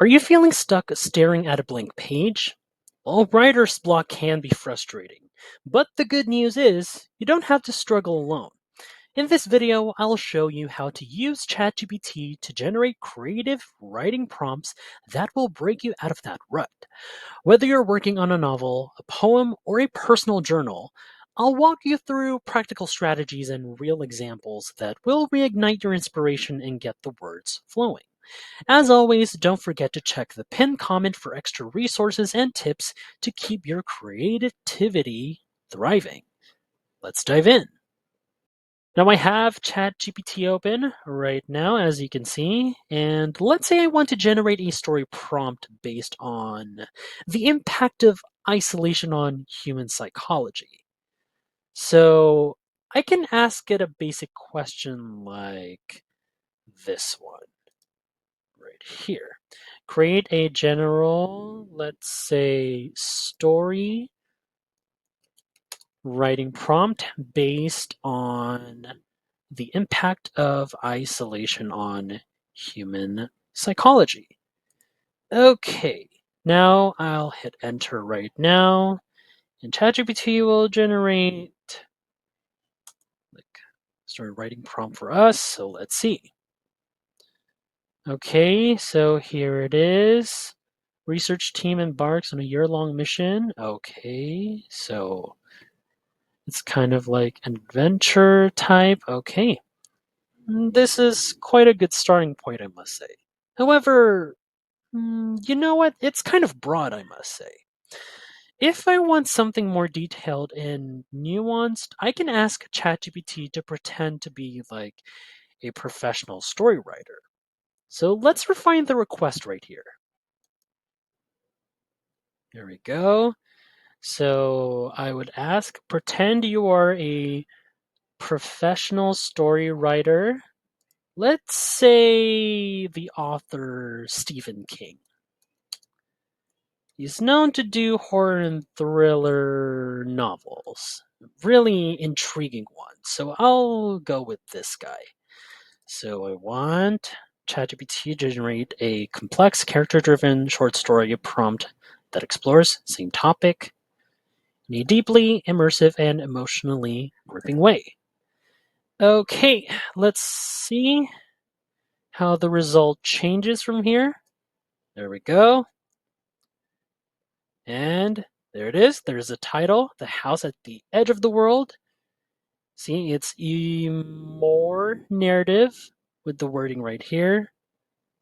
Are you feeling stuck staring at a blank page? Well, writer's block can be frustrating, but the good news is you don't have to struggle alone. In this video, I'll show you how to use ChatGPT to generate creative writing prompts that will break you out of that rut. Whether you're working on a novel, a poem, or a personal journal, I'll walk you through practical strategies and real examples that will reignite your inspiration and get the words flowing. As always, don't forget to check the pinned comment for extra resources and tips to keep your creativity thriving. Let's dive in. Now I have ChatGPT open right now, as you can see, and let's say I want to generate a story prompt based on the impact of isolation on human psychology. So I can ask it a basic question like this one right here. Create a general, let's say, story writing prompt based on the impact of isolation on human psychology. Okay, now I'll hit enter right now, and ChatGPT will generate like story writing prompt for us. So let's see. Okay, so here it is. Research team embarks on a year-long mission. Okay, so it's kind of like an adventure type. Okay, this is quite a good starting point, I must say. However, you know what? It's kind of broad, I must say. If I want something more detailed and nuanced, I can ask ChatGPT to pretend to be like a professional story writer. So let's refine the request right here. There we go. So I would ask, pretend you are a professional story writer. Let's say the author Stephen King. He's known to do horror and thriller novels, really intriguing ones. So I'll go with this guy. So I want ChatGPT to generate a complex, character driven short story prompt that explores the same topic in a deeply immersive and emotionally gripping way. Okay, let's see how the result changes from here. There we go. And there it is. There's a title, The House at the Edge of the World. See, it's more narrative with the wording right here.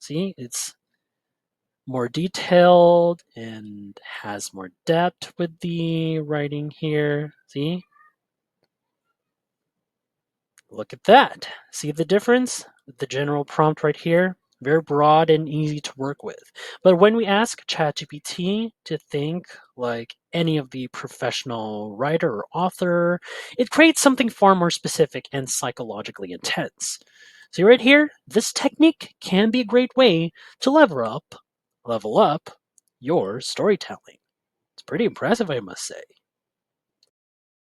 See, it's more detailed and has more depth with the writing here. See? Look at that. See the difference? The general prompt right here, very broad and easy to work with. But when we ask ChatGPT to think like any of the professional writer or author, it creates something far more specific and psychologically intense. See right here, this technique can be a great way to level up your storytelling. It's pretty impressive, I must say.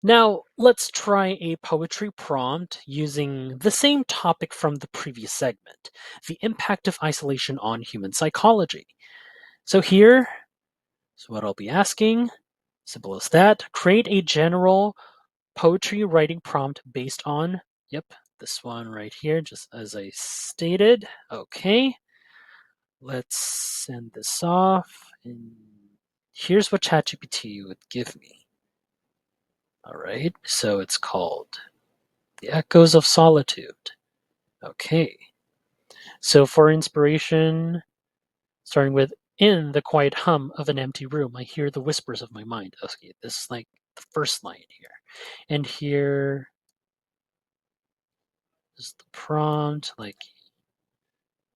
Now, let's try a poetry prompt using the same topic from the previous segment, the impact of isolation on human psychology. So here is what I'll be asking. Simple as that. Create a general poetry writing prompt based on, yep, this one right here, just as I stated. Okay, let's send this off. And here's what ChatGPT would give me. All right, so it's called The Echoes of Solitude. Okay. So for inspiration, starting with in the quiet hum of an empty room, I hear the whispers of my mind. Okay, this is like the first line here. And here is the prompt, like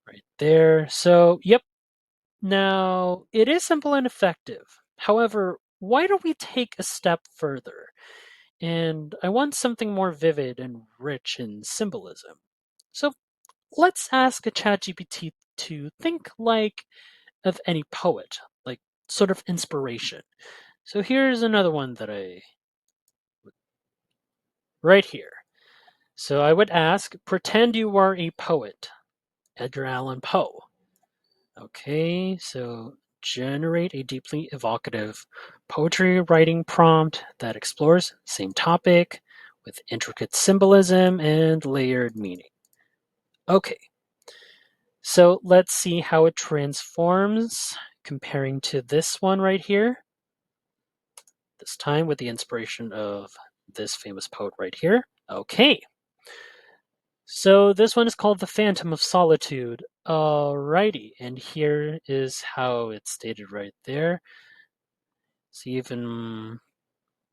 right there. So, yep. Now, it is simple and effective. However, why don't we take a step further? And I want something more vivid and rich in symbolism. So let's ask a ChatGPT to think like of any poet, like sort of inspiration. So here's another one that right here. So I would ask, pretend you are a poet, Edgar Allan Poe. Okay, so generate a deeply evocative poetry writing prompt that explores same topic with intricate symbolism and layered meaning. Okay, so let's see how it transforms comparing to this one right here. This time with the inspiration of this famous poet right here. Okay, so this one is called The Phantom of Solitude. Alrighty, and here is how it's stated right there. It's even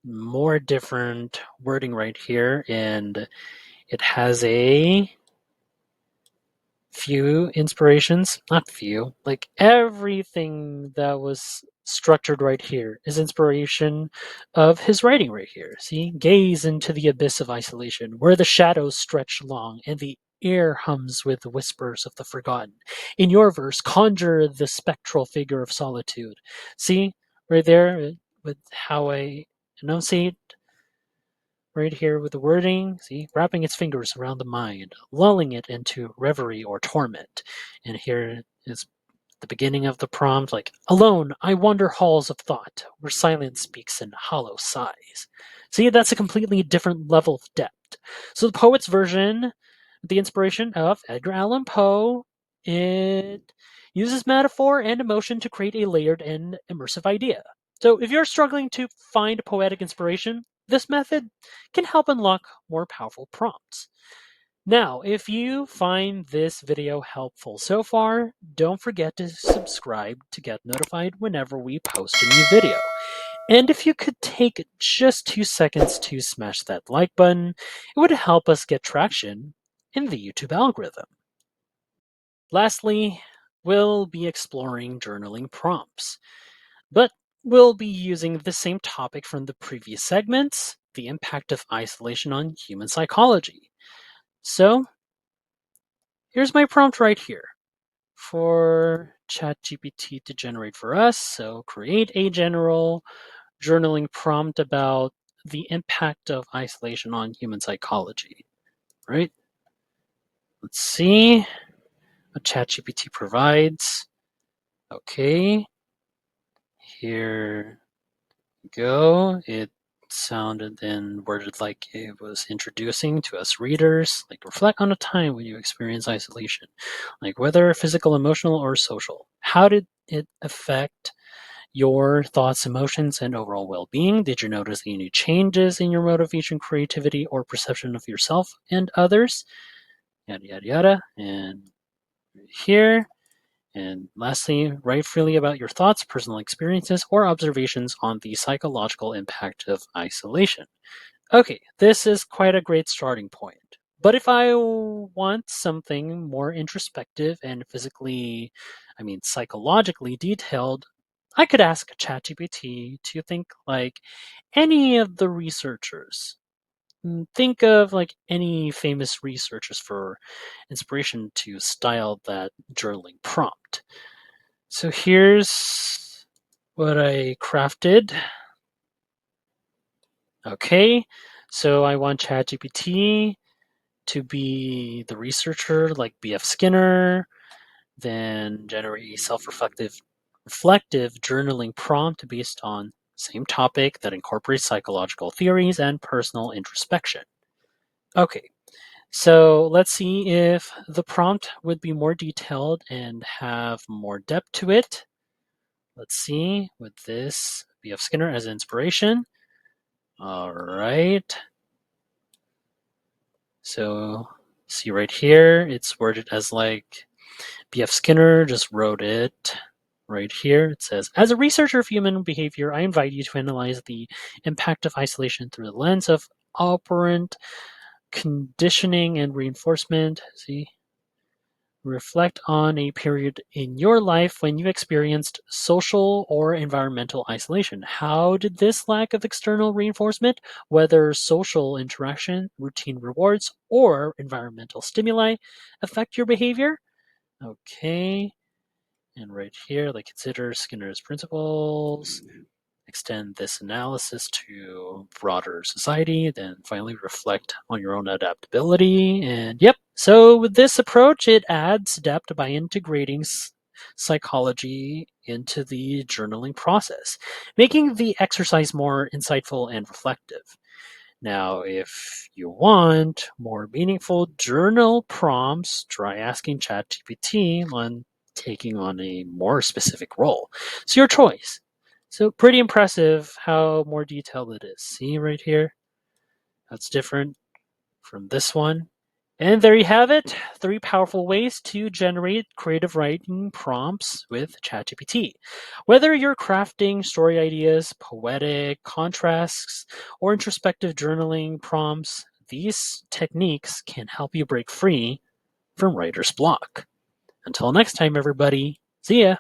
more different wording right here, and it has a few inspirations, not few, like everything that was structured right here is inspiration of his writing right here. See, gaze into the abyss of isolation, where the shadows stretch long and the air hums with the whispers of the forgotten. In your verse, conjure the spectral figure of solitude. See, right there with how I enunciate right here with the wording, see, wrapping its fingers around the mind, lulling it into reverie or torment. And here is the beginning of the prompt, like, alone, I wander halls of thought, where silence speaks in hollow sighs. See, that's a completely different level of depth. So the poet's version, the inspiration of Edgar Allan Poe, it uses metaphor and emotion to create a layered and immersive idea. So if you're struggling to find poetic inspiration, this method can help unlock more powerful prompts. Now, if you find this video helpful so far, don't forget to subscribe to get notified whenever we post a new video. And if you could take just 2 seconds to smash that like button, it would help us get traction in the YouTube algorithm. Lastly, we'll be exploring journaling prompts, but we'll be using the same topic from the previous segments, the impact of isolation on human psychology. So, here's my prompt right here for ChatGPT to generate for us. So, create a general journaling prompt about the impact of isolation on human psychology, right? Let's see what ChatGPT provides. Okay, here we go. It sounded and worded like it was introducing to us readers, like reflect on a time when you experience isolation, like whether physical, emotional, or social. How did it affect your thoughts, emotions, and overall well being? Did you notice any changes in your motivation, creativity, or perception of yourself and others? Yada, yada, yada. And here. And lastly, write freely about your thoughts, personal experiences, or observations on the psychological impact of isolation. Okay, this is quite a great starting point. But if I want something more introspective and psychologically detailed, I could ask ChatGPT to think like any of the researchers. Think of like any famous researchers for inspiration to style that journaling prompt. So here's what I crafted. Okay, so I want ChatGPT to be the researcher like BF Skinner, then generate a reflective journaling prompt based on same topic that incorporates psychological theories and personal introspection. Okay, so let's see if the prompt would be more detailed and have more depth to it. Let's see with this BF Skinner as inspiration. All right. So see right here, it's worded as like BF Skinner just wrote it right here. It says, as a researcher of human behavior, I invite you to analyze the impact of isolation through the lens of operant conditioning and reinforcement. See, reflect on a period in your life when you experienced social or environmental isolation. How did this lack of external reinforcement, whether social interaction, routine rewards, or environmental stimuli, affect your behavior? Okay. And right here, like consider Skinner's principles, extend this analysis to broader society, then finally reflect on your own adaptability. And yep, so with this approach, it adds depth by integrating psychology into the journaling process, making the exercise more insightful and reflective. Now, if you want more meaningful journal prompts, try asking ChatGPT on taking on a more specific role. It's your choice. So, pretty impressive how more detailed it is. See right here? That's different from this one. And there you have it, 3 powerful ways to generate creative writing prompts with ChatGPT. Whether you're crafting story ideas, poetic contrasts, or introspective journaling prompts, these techniques can help you break free from writer's block. Until next time, everybody, see ya!